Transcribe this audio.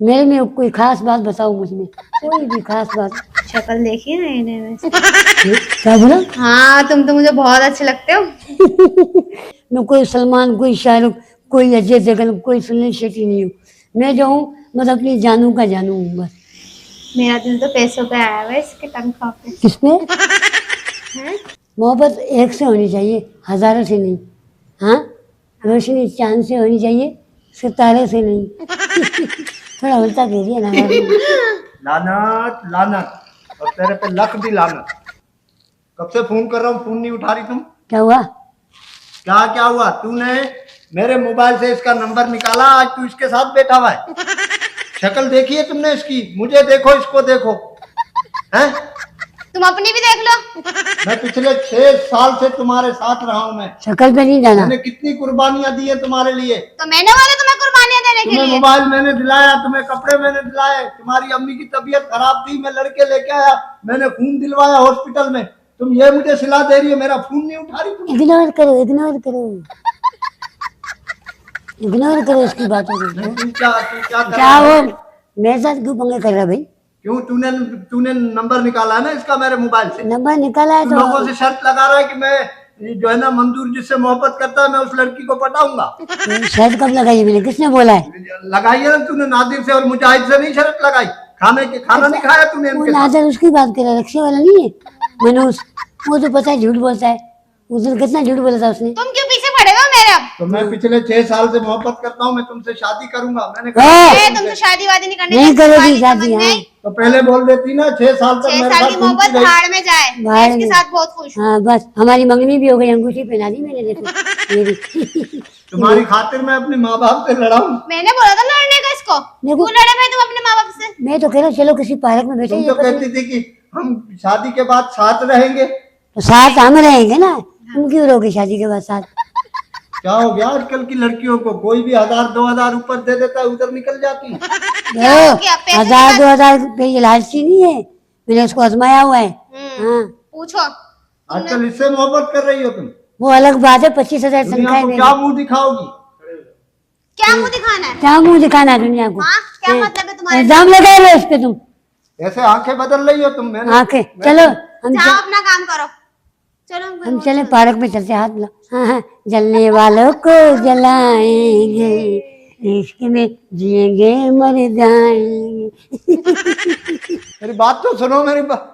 मेरे में कोई खास बात बताओ, मुझमें कोई भी खास बात। शक्ल देखी है इन्हें वैसे। क्या बोला? हाँ तुम तो मुझे बहुत अच्छे लगते हो। मैं कोई सलमान, कोई शाहरुख, कोई अजय देवगन, कोई सुनील शेट्टी नहीं हूँ। मैं जो हूँ मतलब अपनी जानू का जानू हूँ बस। मेरा दिल तो पैसों पे आया हुआ है इसके तनख्वाह पे। किसमें? हैं? मोहब्बत एक से होनी चाहिए, हजारों से नहीं। हाँ, रोशनी चांद से होनी चाहिए, सितारे से नहीं। थोड़ा उल्टा कह दिया ना आपने। लानत लानत, और तेरे पे लख भी लानत। कब से फोन कर रहा हूँ, फोन नहीं उठा रही तुम। क्या हुआ? क्या हुआ? तूने मेरे मोबाइल से इसका नंबर निकाला, आज तू इसके साथ बैठा हुआ है। शक्ल देखी है तुमने इसकी? मुझे देखो, इसको देखो। हैं? तुम अपनी भी देख लो। मैं पिछले 6 साल से तुम्हारे साथ रहा हूँ। मैं शक्ल पे नहीं जाना। मैंने कितनी कुर्बानियां दी है तुम्हारे लिए। तो मैंने बोला तुम्हें कुर्बानियां देने के तुम्हें लिए। मोबाइल मैंने दिलाया, तुम्हें कपड़े मैंने दिलाए, तुम्हारी अम्मी की तबीयत खराब थी, मैं लड़के लेके आया, मैंने खून दिलवाया हॉस्पिटल में। तुम ये मुझे सिला दे रही हो, मेरा फोन नहीं उठा रही तुम। इग्नोर करो, इग्नोर करो, इग्नोर करो इसकी बातों को। तू क्या कर क्या रहा वो है? मेरे साथ क्यों पंगे कर रहा भाई? क्यों? तूने नंबर निकाला है ना इसका मेरे मोबाइल से। नंबर निकाला है तू तो लोगों से शर्त लगा रहा है कि मैं ये जो है ना, मंजूर जिससे मोहब्बत करता है मैं उस लड़की को पटाऊंगा। शर्त कब लगाई है मैंने? किसने बोला है? लगाई है ना तूने, नादिर से और मुजाहिद से नहीं शर्त लगाई। खाना नहीं खाया तूने वो इनके साथ। नादर उसकी बात कर रहा है, रक्शे वाला नहीं है मनोज। वो तो पता है झूठ बोलता है। उस दिन कितना झूठ बोला था उसने। तुम क्यों पीछे पड़े हो मेरे अब? तो मैं पिछले 6 साल से मोहब्बत करता हूँ, मैं तुमसे शादी करूंगा। मैंने ए! कहा तुमसे शादी वादी नहीं करने नहीं की, करोगी तुम्हारी शादी, समझ में हाँ। आई? तो पहले बोल देती ना, 6 साल तक 6 मेरे साल साथ की घूमती मोहब्बत रही। भाड़ में जाए, मैं भाड़ इसके में। साथ बहुत खुश हूँ। हाँ बस, हमारी मंगनी भी हो गई, अंगूठी पहना दी मैंने, देखो मेरी। तुम्हारी खातिर मैं अपने माँ बाप से लड़ा हूँ। मैंने बोला था लड़ने का इसको। देखो। क्यों लड़े भाई तुम अपने माँ बाप से? मैं तो कह रहा हूँ चलो किसी पार्क में बैठे, तुम ये तो पता कहती थी कि हम शादी के बाद साथ रहेंगे। तो साथ हम रहेंगे ना, तुम क्यों रहोगे शादी के बाद साथ? क्या हो गया आजकल की लड़कियों को? कोई भी 1000-2000 ऊपर दे देता है, उधर निकल जाती है। क्या हो गया? पैसे 1000-2000 पे ये लालची नहीं है, मैंने उसको आजमाया हुआ है। हाँ, पूछो। आजकल इससे मोहब्बत कर रही हो तुम। वो अलग बात है, 25,000 दुनिया तनख्वाह को है क्या मेरी। मुंह दिखाओगी? क्या मुंह दिखाना है? क्या मुंह दिखाना है दुनिया को? हाँ, क्या मतलब है तुम्हारे? इल्जाम लगा लो इस पे तुम। ऐसे आंखें बदल रही हो तुम। मैंने आंखें, चलो जाओ अपना काम करो। चलो हम चले पार्क में, चलते हाथ मिला। हाँ हाँ, जलने वालों को जलाएंगे, इश्क में जिएंगे मर जाएंगे। मेरी बात तो सुनो, मेरी बात।